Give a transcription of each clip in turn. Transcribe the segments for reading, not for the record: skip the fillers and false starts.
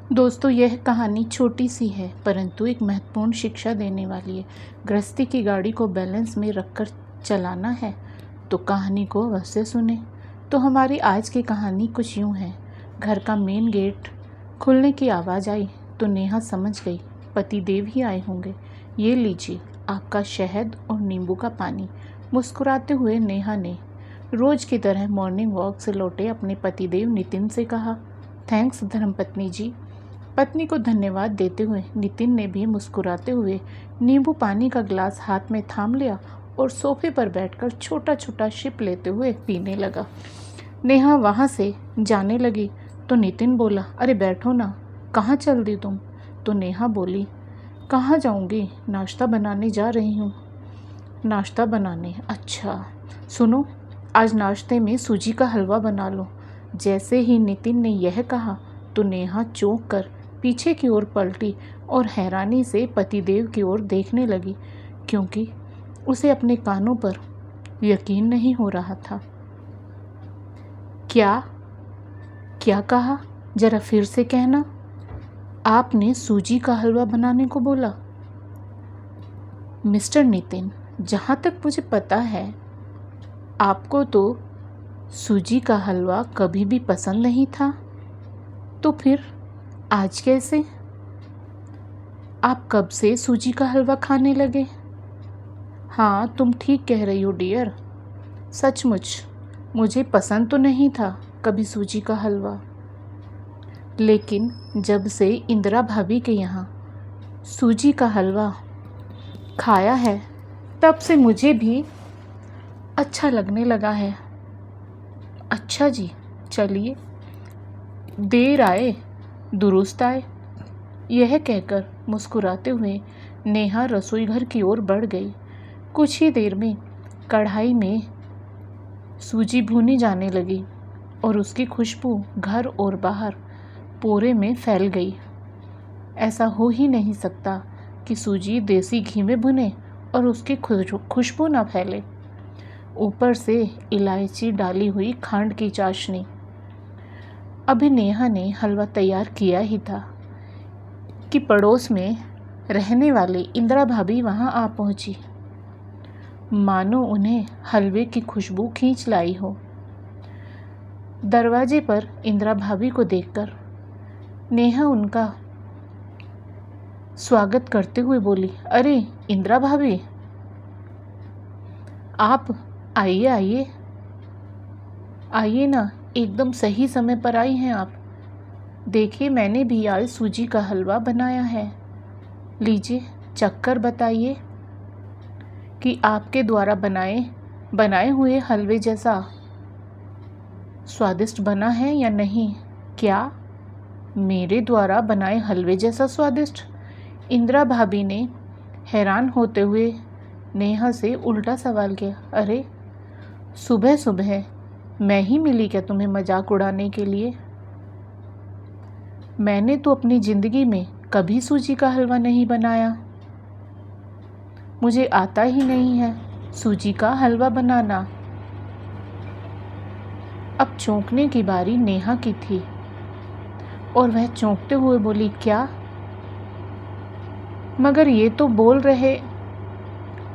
दोस्तों, यह कहानी छोटी सी है परंतु एक महत्वपूर्ण शिक्षा देने वाली है। गृहस्थी की गाड़ी को बैलेंस में रखकर चलाना है तो कहानी को अवश्य सुने। तो हमारी आज की कहानी कुछ यूँ है। घर का मेन गेट खुलने की आवाज़ आई तो नेहा समझ गई पति देव ही आए होंगे। ये लीजिए आपका शहद और नींबू का पानी। मुस्कुराते हुए नेहा ने रोज़ की तरह मॉर्निंग वॉक से लौटे अपने पतिदेव नितिन से कहा, थैंक्स धर्मपत्नी जी। पत्नी को धन्यवाद देते हुए नितिन ने भी मुस्कुराते हुए नींबू पानी का गिलास हाथ में थाम लिया और सोफे पर बैठकर छोटा छोटा सिप लेते हुए पीने लगा। नेहा वहाँ से जाने लगी तो नितिन बोला, अरे बैठो ना, कहाँ चल दी तुम? तो नेहा बोली, कहाँ जाऊँगी, नाश्ता बनाने जा रही हूँ। नाश्ता बनाने? अच्छा, सुनो, आज नाश्ते में सूजी का हलवा बना लो। जैसे ही नितिन ने यह कहा तो नेहा चौंक कर पीछे की ओर पलटी और हैरानी से पतिदेव की ओर देखने लगी, क्योंकि उसे अपने कानों पर यकीन नहीं हो रहा था। क्या क्या कहा? जरा फिर से कहना। आपने सूजी का हलवा बनाने को बोला? मिस्टर नितिन, जहाँ तक मुझे पता है आपको तो सूजी का हलवा कभी भी पसंद नहीं था, तो फिर आज कैसे? आप कब से सूजी का हलवा खाने लगे? हाँ, तुम ठीक कह रही हो डियर। सचमुच मुझे पसंद तो नहीं था कभी सूजी का हलवा, लेकिन जब से इंदिरा भाभी के यहाँ सूजी का हलवा खाया है तब से मुझे भी अच्छा लगने लगा है। अच्छा जी, चलिए, देर आए दुरुस्त आए। यह कहकर मुस्कुराते हुए नेहा रसोई घर की ओर बढ़ गई। कुछ ही देर में कढ़ाई में सूजी भूनी जाने लगी और उसकी खुशबू घर और बाहर पूरे में फैल गई। ऐसा हो ही नहीं सकता कि सूजी देसी घी में भुने और उसकी खुशबू ना फैले। ऊपर से इलायची डाली हुई खांड की चाशनी। अभी नेहा ने हलवा तैयार किया ही था कि पड़ोस में रहने वाली इंदिरा भाभी वहां आ पहुंची, मानो उन्हें हलवे की खुशबू खींच लाई हो। दरवाजे पर इंदिरा भाभी को देखकर नेहा उनका स्वागत करते हुए बोली, अरे इंदिरा भाभी, आप आइए आइए आइए ना, एकदम सही समय पर आई हैं आप। देखिए, मैंने भी आज सूजी का हलवा बनाया है। लीजिए, चखकर बताइए कि आपके द्वारा बनाए हुए हलवे जैसा स्वादिष्ट बना है या नहीं। क्या मेरे द्वारा बनाए हलवे जैसा स्वादिष्ट? इंदिरा भाभी ने हैरान होते हुए नेहा से उल्टा सवाल किया। अरे सुबह सुबह मैं ही मिली क्या तुम्हें मजाक उड़ाने के लिए? मैंने तो अपनी ज़िंदगी में कभी सूजी का हलवा नहीं बनाया। मुझे आता ही नहीं है सूजी का हलवा बनाना। अब चौंकने की बारी नेहा की थी और वह चौंकते हुए बोली, क्या? मगर ये तो बोल रहे।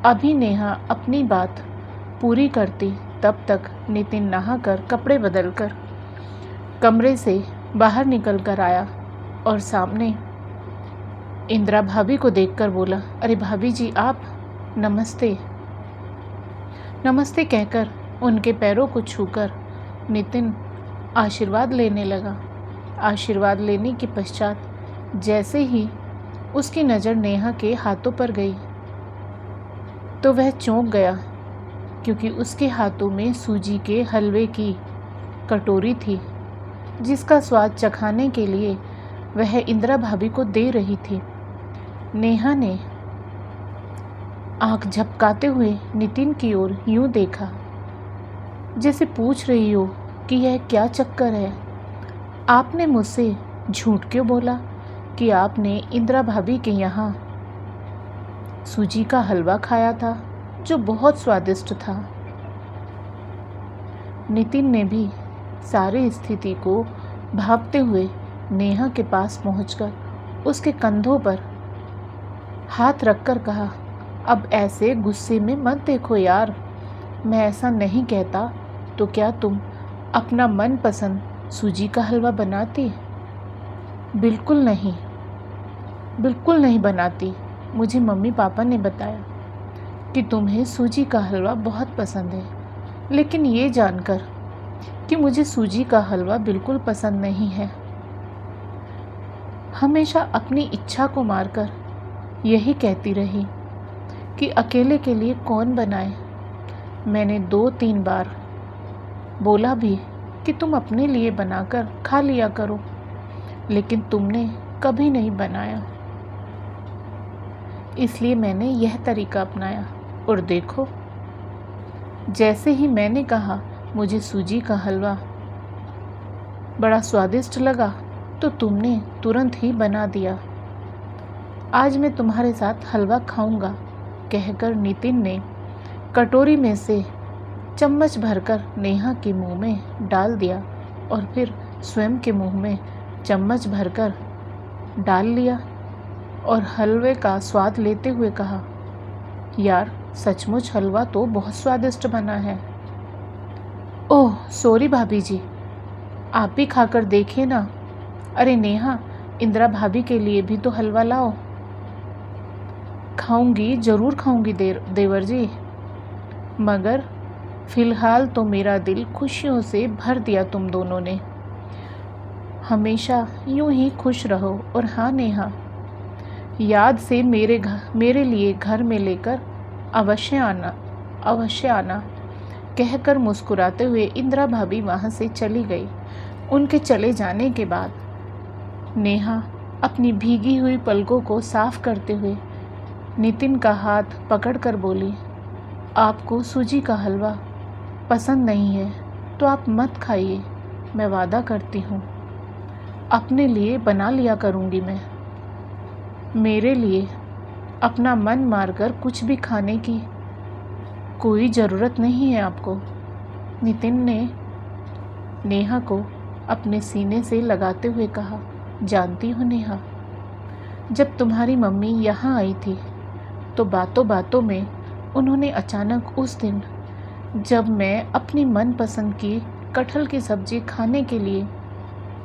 अभी नेहा अपनी बात पूरी करती तब तक नितिन नहाकर कपड़े बदलकर कमरे से बाहर निकल कर आया और सामने इंदिरा भाभी को देखकर बोला, अरे भाभी जी आप? नमस्ते। नमस्ते कहकर उनके पैरों को छूकर नितिन आशीर्वाद लेने लगा। आशीर्वाद लेने के पश्चात जैसे ही उसकी नज़र नेहा के हाथों पर गई तो वह चौंक गया, क्योंकि उसके हाथों में सूजी के हलवे की कटोरी थी जिसका स्वाद चखाने के लिए वह इंदिरा भाभी को दे रही थी। नेहा ने आंख झपकाते हुए नितिन की ओर यूं देखा जैसे पूछ रही हो कि यह क्या चक्कर है। आपने मुझसे झूठ क्यों बोला कि आपने इंदिरा भाभी के यहाँ सूजी का हलवा खाया था जो बहुत स्वादिष्ट था? नितिन ने भी सारी स्थिति को भांपते हुए नेहा के पास पहुंचकर उसके कंधों पर हाथ रखकर कहा, अब ऐसे गुस्से में मत देखो यार, मैं ऐसा नहीं कहता तो क्या तुम अपना मनपसंद सूजी का हलवा बनाती? बिल्कुल नहीं बनाती। मुझे मम्मी पापा ने बताया कि तुम्हें सूजी का हलवा बहुत पसंद है, लेकिन ये जानकर कि मुझे सूजी का हलवा बिल्कुल पसंद नहीं है, हमेशा अपनी इच्छा को मारकर यही कहती रही कि अकेले के लिए कौन बनाए। मैंने 2-3 बार बोला भी कि तुम अपने लिए बनाकर खा लिया करो, लेकिन तुमने कभी नहीं बनाया। इसलिए मैंने यह तरीका अपनाया और देखो, जैसे ही मैंने कहा मुझे सूजी का हलवा बड़ा स्वादिष्ट लगा तो तुमने तुरंत ही बना दिया। आज मैं तुम्हारे साथ हलवा खाऊंगा, कहकर नितिन ने कटोरी में से चम्मच भरकर नेहा के मुंह में डाल दिया और फिर स्वयं के मुंह में चम्मच भरकर डाल लिया और हलवे का स्वाद लेते हुए कहा, यार सचमुच हलवा तो बहुत स्वादिष्ट बना है। ओह सॉरी भाभी जी, आप भी खाकर देखिए ना। अरे नेहा, इंदिरा भाभी के लिए भी तो हलवा लाओ। खाऊंगी, ज़रूर खाऊंगी देवर जी, मगर फ़िलहाल तो मेरा दिल खुशियों से भर दिया तुम दोनों ने। हमेशा यूं ही खुश रहो। और हाँ नेहा, याद से मेरे लिए घर में लेकर अवश्य आना, कहकर मुस्कुराते हुए इंदिरा भाभी वहाँ से चली गई। उनके चले जाने के बाद नेहा अपनी भीगी हुई पलकों को साफ करते हुए नितिन का हाथ पकड़कर बोली, आपको सूजी का हलवा पसंद नहीं है तो आप मत खाइए, मैं वादा करती हूँ अपने लिए बना लिया करूँगी। मैं मेरे लिए अपना मन मारकर कुछ भी खाने की कोई ज़रूरत नहीं है आपको। नितिन ने नेहा को अपने सीने से लगाते हुए कहा, जानती हो नेहा, जब तुम्हारी मम्मी यहाँ आई थी तो बातों बातों में उन्होंने अचानक उस दिन जब मैं अपनी मनपसंद की कटहल की सब्ज़ी खाने के लिए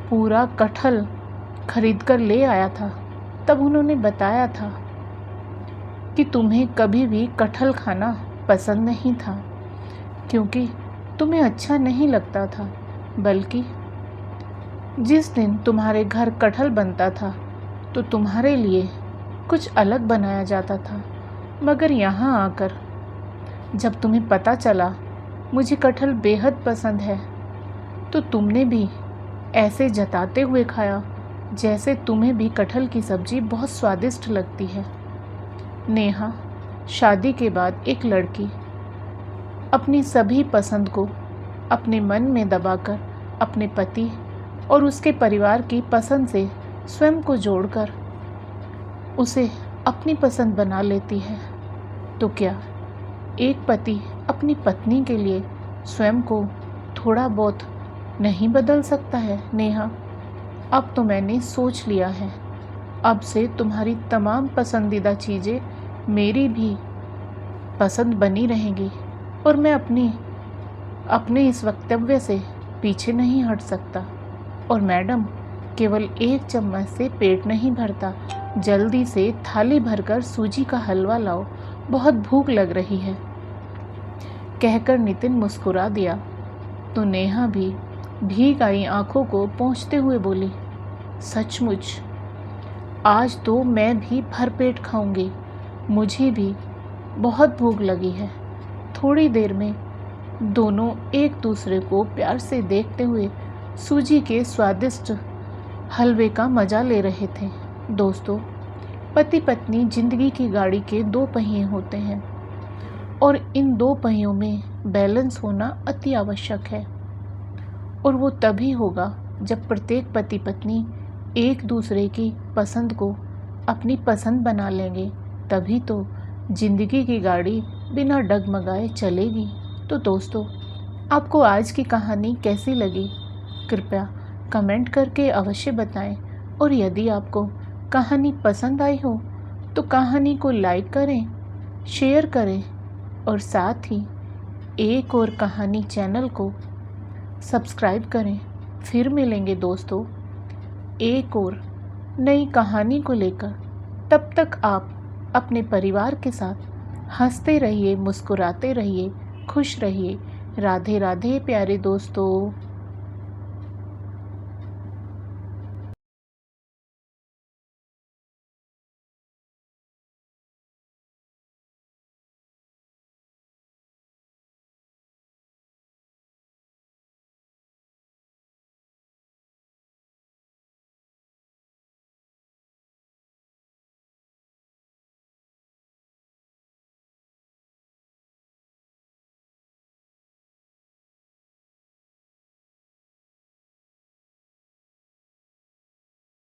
पूरा कटहल खरीद कर ले आया था, तब उन्होंने बताया था कि तुम्हें कभी भी कटहल खाना पसंद नहीं था क्योंकि तुम्हें अच्छा नहीं लगता था, बल्कि जिस दिन तुम्हारे घर कटहल बनता था तो तुम्हारे लिए कुछ अलग बनाया जाता था। मगर यहाँ आकर जब तुम्हें पता चला मुझे कटहल बेहद पसंद है तो तुमने भी ऐसे जताते हुए खाया जैसे तुम्हें भी कटहल की सब्ज़ी बहुत स्वादिष्ट लगती है। नेहा, शादी के बाद एक लड़की अपनी सभी पसंद को अपने मन में दबाकर अपने पति और उसके परिवार की पसंद से स्वयं को जोड़कर उसे अपनी पसंद बना लेती है। तो क्या एक पति अपनी पत्नी के लिए स्वयं को थोड़ा बहुत नहीं बदल सकता है? नेहा, अब तो मैंने सोच लिया है, अब से तुम्हारी तमाम पसंदीदा चीज़ें मेरी भी पसंद बनी रहेंगी और मैं अपने इस वक्तव्य से पीछे नहीं हट सकता। और मैडम, केवल 1 चम्मच से पेट नहीं भरता, जल्दी से थाली भरकर सूजी का हलवा लाओ, बहुत भूख लग रही है, कहकर नितिन मुस्कुरा दिया। तो नेहा भी भीग आई आंखों को पोंछते हुए बोली, सचमुच आज तो मैं भी भरपेट खाऊंगी, मुझे भी बहुत भूख लगी है। थोड़ी देर में दोनों एक दूसरे को प्यार से देखते हुए सूजी के स्वादिष्ट हलवे का मज़ा ले रहे थे। दोस्तों, पति पत्नी जिंदगी की गाड़ी के 2 पहिए होते हैं और इन 2 पहियों में बैलेंस होना अति आवश्यक है, और वो तभी होगा जब प्रत्येक पति पत्नी एक दूसरे की पसंद को अपनी पसंद बना लेंगे, तभी तो जिंदगी की गाड़ी बिना डगमगाए चलेगी। तो दोस्तों, आपको आज की कहानी कैसी लगी? कृपया कमेंट करके अवश्य बताएं और यदि आपको कहानी पसंद आई हो तो कहानी को लाइक करें, शेयर करें और साथ ही एक और कहानी चैनल को सब्सक्राइब करें। फिर मिलेंगे दोस्तों एक और नई कहानी को लेकर। तब तक आप अपने परिवार के साथ हंसते रहिए, मुस्कुराते रहिए, खुश रहिए। राधे राधे प्यारे दोस्तों।